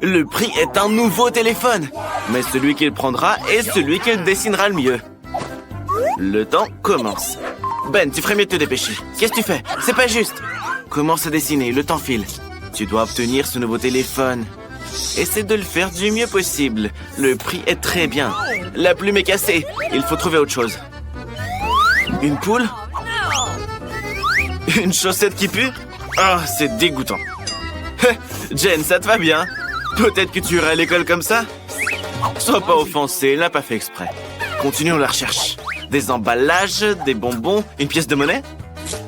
Le prix est un nouveau téléphone. Mais celui qu'il prendra est celui qu'il dessinera le mieux. Le temps commence. Ben, tu ferais mieux de te dépêcher. Qu'est-ce que tu fais? C'est pas juste. Commence à dessiner, le temps file. Tu dois obtenir ce nouveau téléphone. Essaie de le faire du mieux possible. Le prix est très bien. La plume est cassée. Il faut trouver autre chose. Une poule? Une chaussette qui pue? Ah, c'est dégoûtant. Jen, ça te va bien? Peut-être que tu iras à l'école comme ça? Sois pas offensé, elle n'a pas fait exprès. Continuons la recherche. Des emballages, des bonbons, une pièce de monnaie?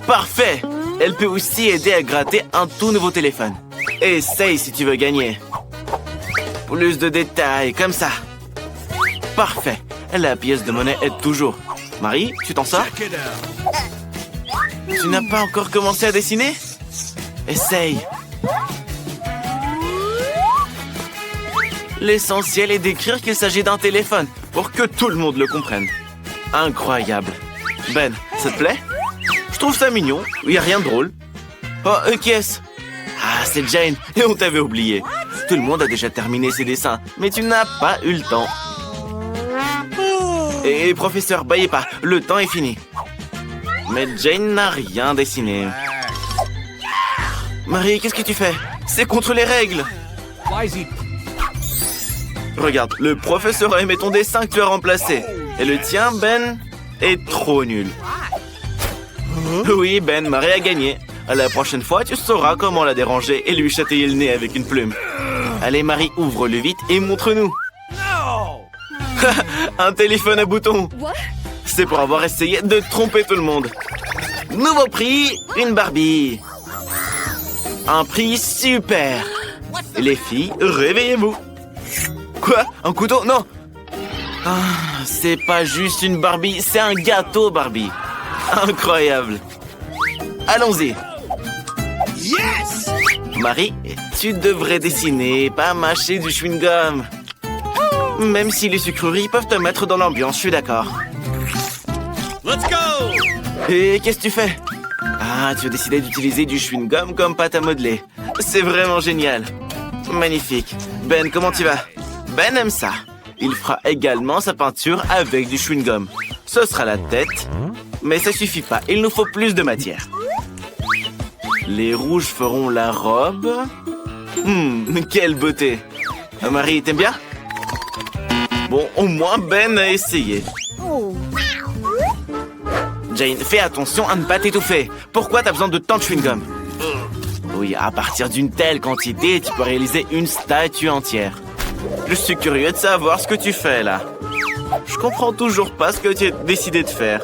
Parfait! Elle peut aussi aider à gratter un tout nouveau téléphone. Essaye si tu veux gagner. Plus de détails, comme ça. Parfait. La pièce de monnaie aide toujours. Marie, tu t'en sors? Tu n'as pas encore commencé à dessiner? Essaye. L'essentiel est d'écrire qu'il s'agit d'un téléphone pour que tout le monde le comprenne. Incroyable. Ben, ça te plaît? Je trouve ça mignon. Il n'y a rien de drôle. Oh, qui est-ce? Ah, c'est Jane. Et on t'avait oublié. Tout le monde a déjà terminé ses dessins, mais tu n'as pas eu le temps. Et professeur, baillez pas. Le temps est fini. Mais Jane n'a rien dessiné. Marie, qu'est-ce que tu fais? C'est contre les règles. Regarde, le professeur a aimé ton dessin que tu as remplacé. Et le tien, Ben, est trop nul. Oui, Ben, Marie a gagné. La prochaine fois, tu sauras comment la déranger et lui chatouiller le nez avec une plume. Allez, Marie, ouvre-le vite et montre-nous. Un téléphone à boutons. C'est pour avoir essayé de tromper tout le monde. Nouveau prix, une Barbie. Un prix super. Les filles, réveillez-vous. Quoi? Un couteau? Non. Ah, c'est pas juste une Barbie, c'est un gâteau Barbie. Incroyable. Allons-y. Yes! Marie, tu devrais dessiner, pas mâcher du chewing-gum. Même si les sucreries peuvent te mettre dans l'ambiance, je suis d'accord. Let's go! Et qu'est-ce que tu fais? Ah, tu as décidé d'utiliser du chewing-gum comme pâte à modeler. C'est vraiment génial. Magnifique. Ben, comment tu vas? Ben aime ça. Il fera également sa peinture avec du chewing-gum. Ce sera la tête, mais ça suffit pas. Il nous faut plus de matière. Les rouges feront la robe. Quelle beauté. Marie, t'aimes bien? Bon, au moins Ben a essayé. Jane, fais attention à ne pas t'étouffer. Pourquoi t'as besoin de tant de chewing-gum? Oui, à partir d'une telle quantité, tu peux réaliser une statue entière. Je suis curieux de savoir ce que tu fais, là. Je comprends toujours pas ce que tu as décidé de faire.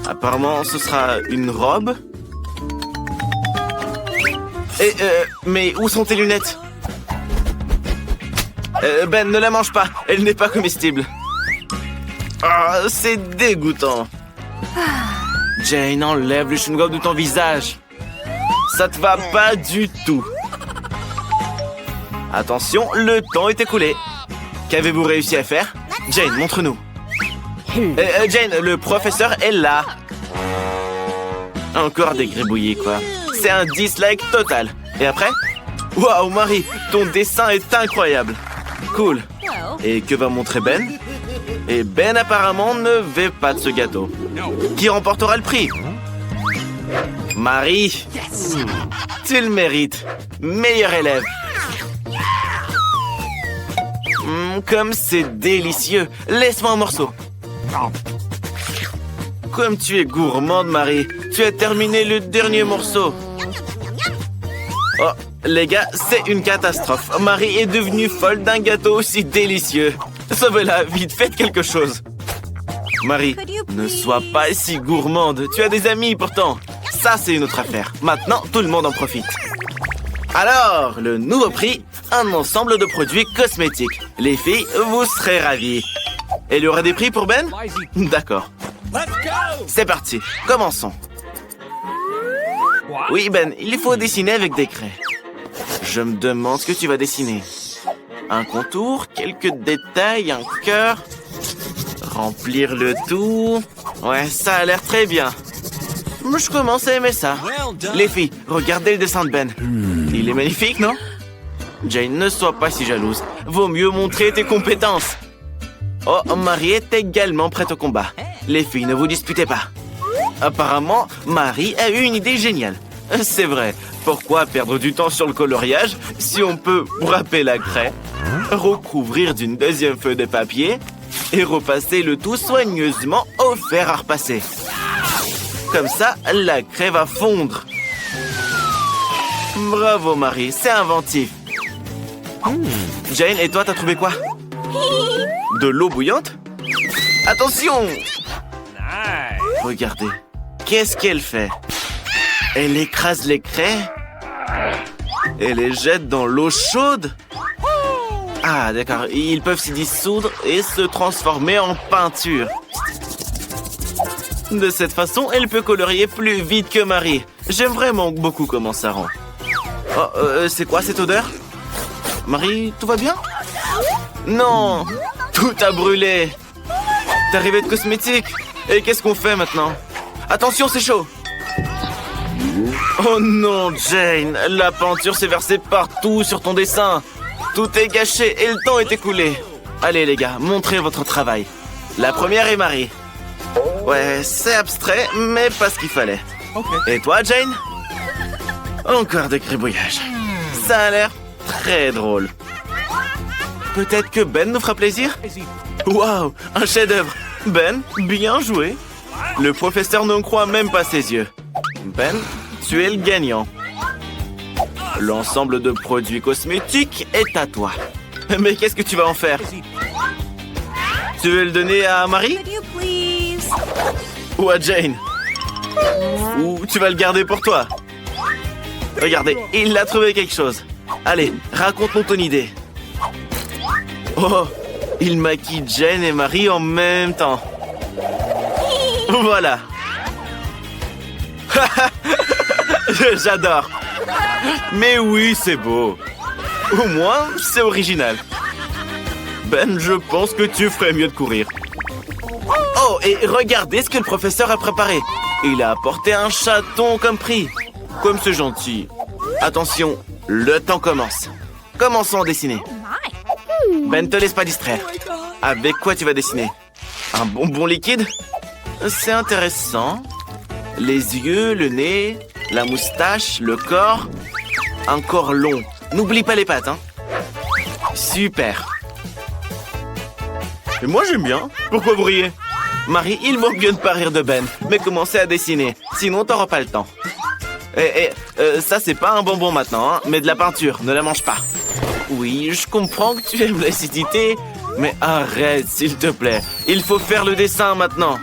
Apparemment, ce sera une robe. Mais où sont tes lunettes? Ben, ne la mange pas. Elle n'est pas comestible. Ah, c'est dégoûtant. Jane, enlève le chewing-gum de ton visage. Ça te va pas du tout. Attention, le temps est écoulé. Qu'avez-vous réussi à faire? Jane, montre-nous. Jane, le professeur est là. Encore des gribouillis, quoi. C'est un dislike total. Et après? Waouh, Marie, ton dessin est incroyable. Cool. Et que va montrer Ben? Et Ben apparemment ne veut pas de ce gâteau. Qui remportera le prix? Marie, tu le mérites. Meilleur élève. Comme c'est délicieux. Laisse-moi un morceau. Comme tu es gourmande, Marie. Tu as terminé le dernier morceau. Oh, les gars, c'est une catastrophe. Marie est devenue folle d'un gâteau aussi délicieux. Sauvez-la, vite, faites quelque chose. Marie, ne sois pas si gourmande. Tu as des amis pourtant. Ça, c'est une autre affaire. Maintenant, tout le monde en profite. Alors, le nouveau prix, un ensemble de produits cosmétiques. Les filles, vous serez ravies. Et il y aura des prix pour Ben? D'accord. C'est parti, commençons. Oui, Ben, il faut dessiner avec des craies. Je me demande ce que tu vas dessiner. Un contour, quelques détails, un cœur. Remplir le tout. Ouais, ça a l'air très bien. Je commence à aimer ça. Les filles, regardez le dessin de Ben. Il est magnifique, non? Jane, ne sois pas si jalouse. Vaut mieux montrer tes compétences. Oh, Marie est également prête au combat. Les filles, ne vous disputez pas. Apparemment, Marie a eu une idée géniale. C'est vrai, pourquoi perdre du temps sur le coloriage si on peut râper la craie, recouvrir d'une deuxième feuille de papier et repasser le tout soigneusement au fer à repasser. Comme ça, la craie va fondre. Bravo Marie, c'est inventif. Jane, et toi, t'as trouvé quoi? De l'eau bouillante? Attention! Regardez, qu'est-ce qu'elle fait? Elle écrase les craies et les jette dans l'eau chaude. Ah, d'accord, ils peuvent s'y dissoudre et se transformer en peinture. De cette façon, elle peut colorier plus vite que Marie. J'aime vraiment beaucoup comment ça rend. Oh, c'est quoi cette odeur? Marie, tout va bien? Non! Tout a brûlé! T'es arrivé de cosmétique? Et qu'est-ce qu'on fait maintenant? Attention, c'est chaud! Oh non, Jane! La peinture s'est versée partout sur ton dessin! Tout est gâché et le temps est écoulé! Allez les gars, montrez votre travail. La première est Marie. Ouais, c'est abstrait, mais pas ce qu'il fallait. Et toi, Jane? Encore des gribouillages. Ça a l'air très drôle. Peut-être que Ben nous fera plaisir? Waouh, un chef-d'œuvre! Ben, bien joué! Le professeur ne croit même pas ses yeux. Ben, tu es le gagnant. L'ensemble de produits cosmétiques est à toi. Mais qu'est-ce que tu vas en faire? Tu veux le donner à Marie? Ou à Jane? Ou tu vas le garder pour toi? Regardez, il a trouvé quelque chose. Allez, raconte-nous ton idée. Oh, il maquille Jane et Marie en même temps. Voilà. J'adore. Mais oui, c'est beau. Au moins, c'est original. Ben, je pense que tu ferais mieux de courir. Oh, et regardez ce que le professeur a préparé. Il a apporté un chaton comme prix. Comme c'est gentil. Attention, le temps commence. Commençons à dessiner. Ben, ne te laisse pas distraire. Avec quoi tu vas dessiner? Un bonbon liquide? C'est intéressant. Les yeux, le nez, la moustache, le corps. Un corps long. N'oublie pas les pattes, hein. Super. Et moi, j'aime bien. Pourquoi vous riez? Marie, il vaut mieux ne pas rire de Ben, mais commencez à dessiner. Sinon, t'auras pas le temps. Ça, c'est pas un bonbon maintenant, hein, mais de la peinture. Ne la mange pas. Oui, je comprends que tu aimes l'acidité, mais arrête, s'il te plaît. Il faut faire le dessin maintenant.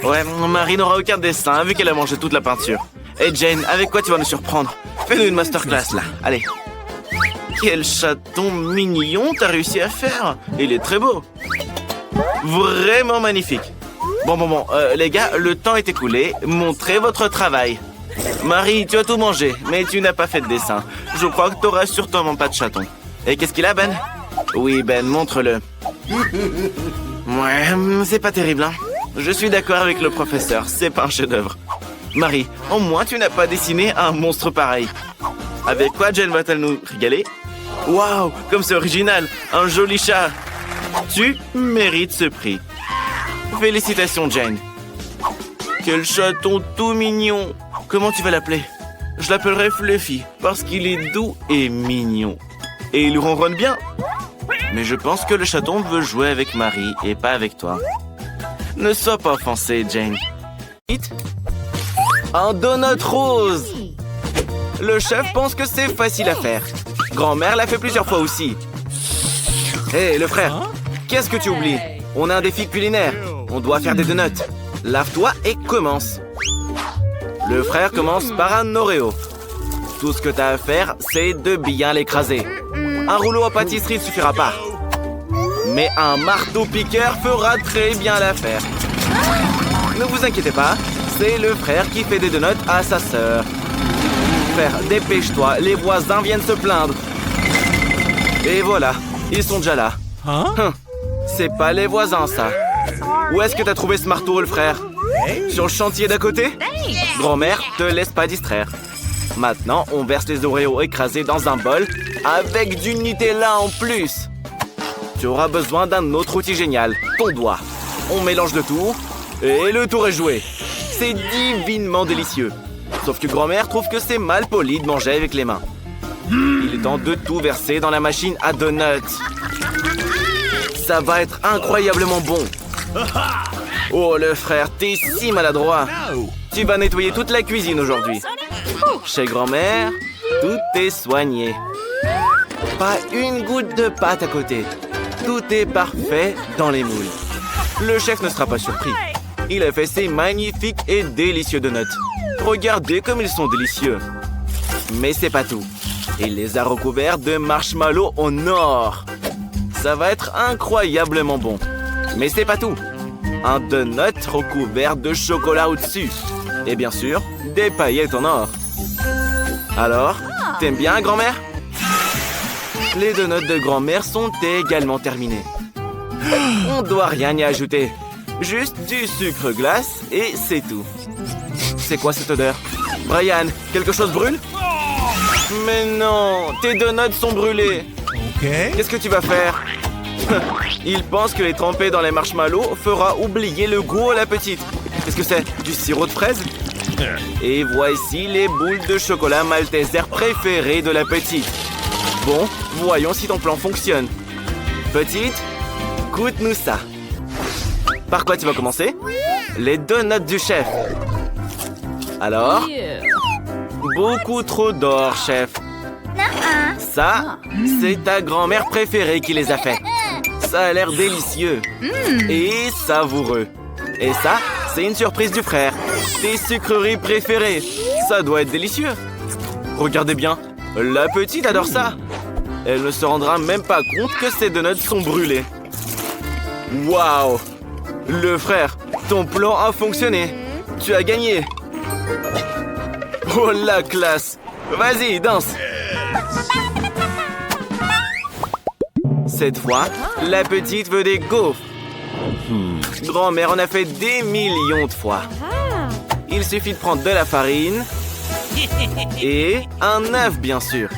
Ouais, Marie n'aura aucun dessin, vu qu'elle a mangé toute la peinture. Et Jane, avec quoi tu vas nous surprendre? Fais-nous une masterclass, là. Allez. Quel chaton mignon t'as réussi à faire. Il est très beau. Vraiment magnifique. Bon, les gars, le temps est écoulé. Montrez votre travail. Marie, tu as tout mangé, mais tu n'as pas fait de dessin. Je crois que tu n'auras sûrement pas de chaton. Et qu'est-ce qu'il a, Ben? Oui, Ben, montre-le. Ouais, c'est pas terrible, hein. Je suis d'accord avec le professeur, c'est pas un chef-d'œuvre. Marie, au moins tu n'as pas dessiné un monstre pareil. Avec quoi Jane va-t-elle nous régaler? Waouh, comme c'est original, un joli chat. Tu mérites ce prix. Félicitations, Jane. Quel chaton tout mignon. Comment tu vas l'appeler? Je l'appellerai Fluffy, parce qu'il est doux et mignon. Et il ronronne bien. Mais je pense que le chaton veut jouer avec Marie et pas avec toi. Ne sois pas offensée, Jane. Un donut rose. Le chef pense que c'est facile à faire. Grand-mère l'a fait plusieurs fois aussi. Hé, le frère, qu'est-ce que tu oublies? On a un défi culinaire. On doit faire des donuts. Lave-toi et commence. Le frère commence par un Oreo. Tout ce que tu as à faire, c'est de bien l'écraser. Un rouleau à pâtisserie ne suffira pas. Mais un marteau-piqueur fera très bien l'affaire. Ne vous inquiétez pas, c'est le frère qui fait des donuts à sa sœur. Frère, dépêche-toi, les voisins viennent se plaindre. Et voilà, ils sont déjà là. C'est pas les voisins, ça. Où est-ce que t'as trouvé ce marteau, le frère? Sur le chantier d'à côté? Grand-mère, te laisse pas distraire. Maintenant, on verse les Oreos écrasés dans un bol avec du Nutella en plus. Tu auras besoin d'un autre outil génial, ton doigt. On mélange le tout et le tour est joué. C'est divinement délicieux. Sauf que grand-mère trouve que c'est mal poli de manger avec les mains. Il est temps de tout verser dans la machine à donuts. Ça va être incroyablement bon. Oh, le frère, t'es si maladroit. Tu vas nettoyer toute la cuisine aujourd'hui. Chez grand-mère, tout est soigné. Pas une goutte de pâte à côté. Tout est parfait dans les moules. Le chef ne sera pas surpris. Il a fait ces magnifiques et délicieux donuts. Regardez comme ils sont délicieux. Mais c'est pas tout. Il les a recouverts de marshmallows en or. Ça va être incroyablement bon. Mais c'est pas tout. Un donut recouvert de chocolat au-dessus. Et bien sûr, des paillettes en or. Alors, t'aimes bien, grand-mère? Les donuts de grand-mère sont également terminés. On doit rien y ajouter. Juste du sucre glace et c'est tout. C'est quoi cette odeur? Brian, quelque chose brûle? Mais non, tes donuts sont brûlés. Qu'est-ce que tu vas faire? Il pense que les tremper dans les marshmallows fera oublier le goût à la petite. Qu'est-ce que c'est? Du sirop de fraise? Et voici les boules de chocolat malteser préférées de la petite. Bon, voyons si ton plan fonctionne. Petite, goûte-nous ça. Par quoi tu vas commencer? Les donuts du chef. Alors? Beaucoup trop d'or, chef. Ça, c'est ta grand-mère préférée qui les a fait. Ça a l'air délicieux et savoureux. Et ça, c'est une surprise du frère. Tes sucreries préférées. Ça doit être délicieux. Regardez bien, la petite adore ça. Elle ne se rendra même pas compte que ses donuts sont brûlés. Waouh! Le frère, ton plan a fonctionné. Tu as gagné. Oh la classe! Vas-y, danse! Cette fois, la petite veut des gaufres. Grand-mère en a fait des millions de fois. Il suffit de prendre de la farine et un œuf, bien sûr.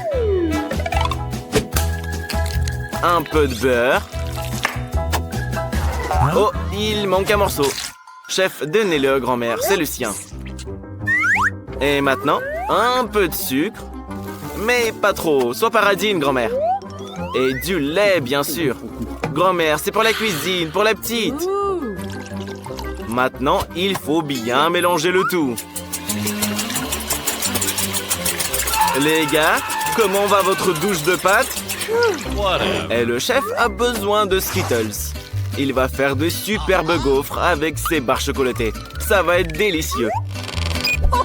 Un peu de beurre. Oh, il manque un morceau. Chef, donnez-le à grand-mère, c'est le sien. Et maintenant, un peu de sucre. Mais pas trop, sois paradine, grand-mère. Et du lait, bien sûr. Grand-mère, c'est pour la cuisine, pour la petite. Maintenant, il faut bien mélanger le tout. Les gars, comment va votre douche de pâtes? Et le chef a besoin de Skittles. Il va faire de superbes gaufres avec ses barres chocolatées. Ça va être délicieux.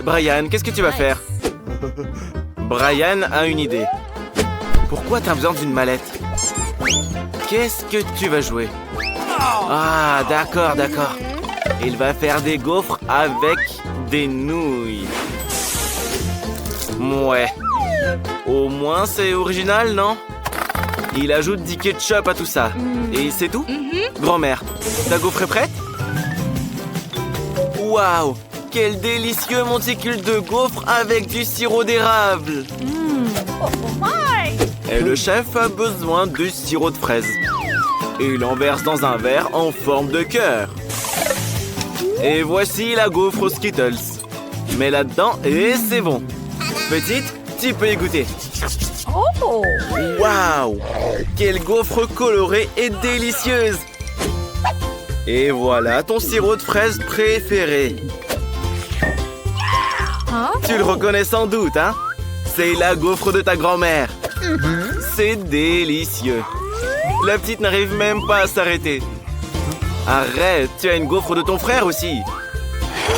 Brian, qu'est-ce que tu vas faire? Brian a une idée. Pourquoi t'as besoin d'une mallette? Qu'est-ce que tu vas jouer? Ah, d'accord, d'accord. Il va faire des gaufres avec des nouilles. Ouais. Au moins, c'est original, non? Il ajoute du ketchup à tout ça. Et c'est tout? Grand-mère, ta gaufre est prête? Waouh! Quel délicieux monticule de gaufres avec du sirop d'érable! Et le chef a besoin de sirop de fraise. Et il en verse dans un verre en forme de cœur. Et voici la gaufre aux Skittles. Mets là-dedans et c'est bon. Petite, tu peux y goûter. Waouh! Quelle gaufre colorée et délicieuse! Et voilà ton sirop de fraise préféré. Tu le reconnais sans doute, hein? C'est la gaufre de ta grand-mère. C'est délicieux. La petite n'arrive même pas à s'arrêter. Arrête, tu as une gaufre de ton frère aussi.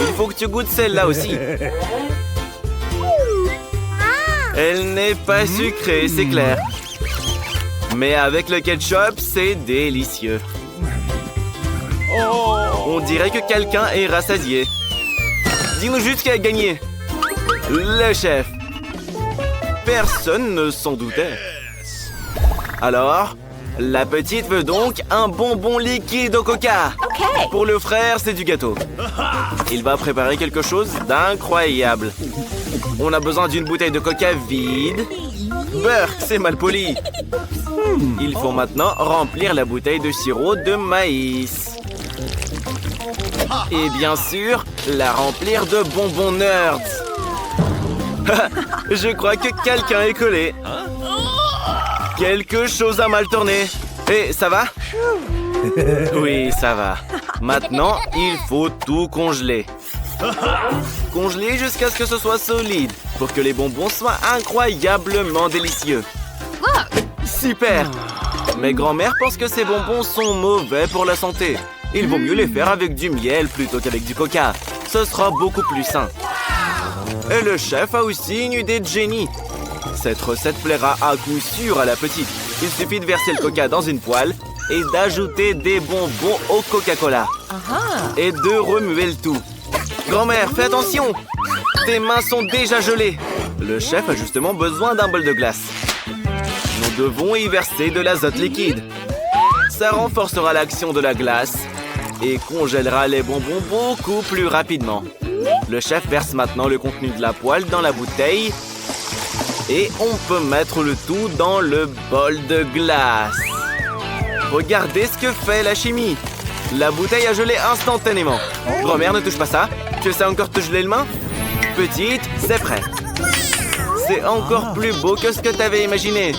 Il faut que tu goûtes celle-là aussi. Elle n'est pas sucrée, c'est clair. Mais avec le ketchup, c'est délicieux. On dirait que quelqu'un est rassasié. Dis-nous juste qui a gagné. Le chef. Personne ne s'en doutait. Alors, la petite veut donc un bonbon liquide au coca. Pour le frère, c'est du gâteau. Il va préparer quelque chose d'incroyable. On a besoin d'une bouteille de coca vide. Burk, c'est mal poli. Il faut maintenant remplir la bouteille de sirop de maïs. Et bien sûr, la remplir de bonbons nerds. Je crois que quelqu'un est collé. Quelque chose a mal tourné. Et ça va? Oui, ça va. Maintenant, il faut tout congeler. Congeler jusqu'à ce que ce soit solide, pour que les bonbons soient incroyablement délicieux. Super! Mais grand-mère pense que ces bonbons sont mauvais pour la santé. Il vaut mieux les faire avec du miel plutôt qu'avec du coca. Ce sera beaucoup plus sain. Et le chef a aussi une idée de génie. Cette recette plaira à coup sûr à la petite. Il suffit de verser le coca dans une poêle et d'ajouter des bonbons au Coca-Cola. Et de remuer le tout. Grand-mère, fais attention! Tes mains sont déjà gelées. Le chef a justement besoin d'un bol de glace. Nous devons y verser de l'azote liquide. Ça renforcera l'action de la glace et congèlera les bonbons beaucoup plus rapidement. Le chef verse maintenant le contenu de la poêle dans la bouteille et on peut mettre le tout dans le bol de glace. Regardez ce que fait la chimie. La bouteille a gelé instantanément. Grand-mère, ne touche pas ça. Tu sais encore te geler les mains? Petite, c'est prêt. C'est encore plus beau que ce que t'avais imaginé.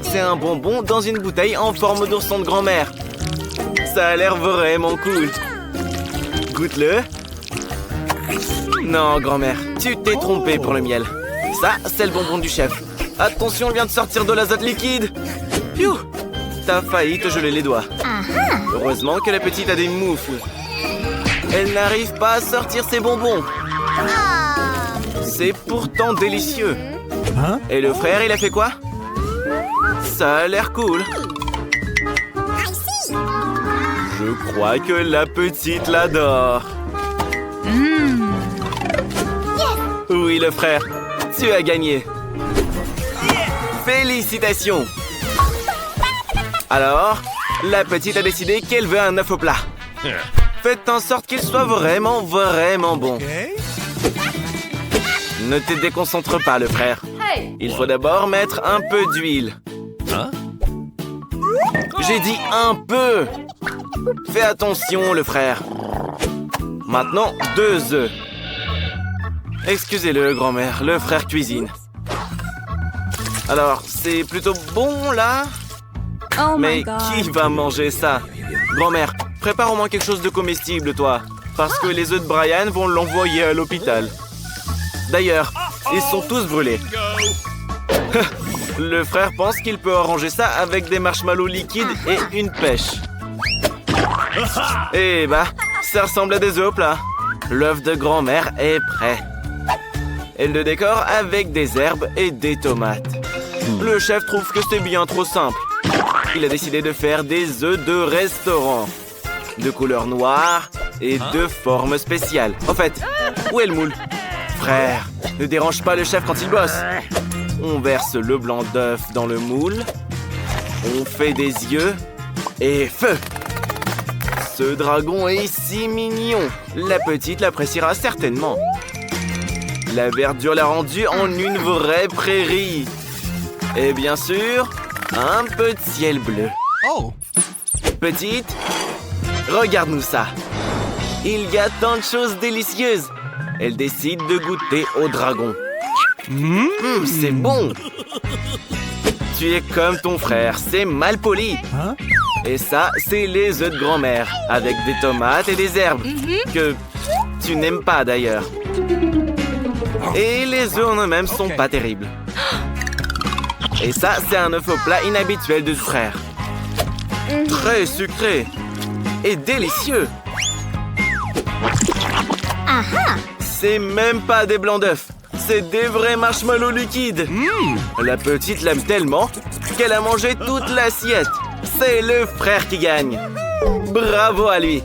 C'est un bonbon dans une bouteille en forme d'ourson de grand-mère. Ça a l'air vraiment cool. Goûte-le. Non, grand-mère, tu t'es trompée pour le miel. Ça, c'est le bonbon du chef. Attention, il vient de sortir de l'azote liquide. Piou! T'as failli te geler les doigts. Heureusement que la petite a des moufles. Elle n'arrive pas à sortir ses bonbons. C'est pourtant délicieux. Et le frère, il a fait quoi? Ça a l'air cool. Je crois que la petite l'adore. Oui, le frère, tu as gagné. Félicitations. Alors, la petite a décidé qu'elle veut un œuf au plat. Faites en sorte qu'il soit vraiment bon. Ne te déconcentre pas, le frère. Il faut d'abord mettre un peu d'huile. J'ai dit un peu. Fais attention, le frère. Maintenant, 2 œufs. Excusez-le, grand-mère, le frère cuisine. Alors, c'est plutôt bon, là? Mais qui va manger ça? Grand-mère, prépare au moins quelque chose de comestible, toi. Parce que les œufs de Brian vont l'envoyer à l'hôpital. D'ailleurs, ils sont tous brûlés. Le frère pense qu'il peut arranger ça avec des marshmallows liquides et une pêche. Eh bah, ça ressemble à des œufs au plat. L'œuf de grand-mère est prêt. Elle le décore avec des herbes et des tomates. Le chef trouve que c'est bien trop simple. Il a décidé de faire des œufs de restaurant. De couleur noire et de forme spéciale. En fait, où est le moule? Frère, ne dérange pas le chef quand il bosse. On verse le blanc d'œuf dans le moule. On fait des yeux. Et feu! Ce dragon est si mignon. La petite l'appréciera certainement. La verdure l'a rendu en une vraie prairie. Et bien sûr, un peu de ciel bleu. Petite, regarde-nous ça. Il y a tant de choses délicieuses. Elle décide de goûter au dragon. C'est bon. Tu es comme ton frère, c'est mal poli. Et ça, c'est les œufs de grand-mère, avec des tomates et des herbes, que tu n'aimes pas d'ailleurs. Et les œufs en eux-mêmes sont pas terribles. Et ça, c'est un œuf au plat inhabituel de frère. Très sucré et délicieux. C'est même pas des blancs d'œufs. C'est des vrais marshmallows liquides. La petite l'aime tellement qu'elle a mangé toute l'assiette. C'est le frère qui gagne. Bravo à lui.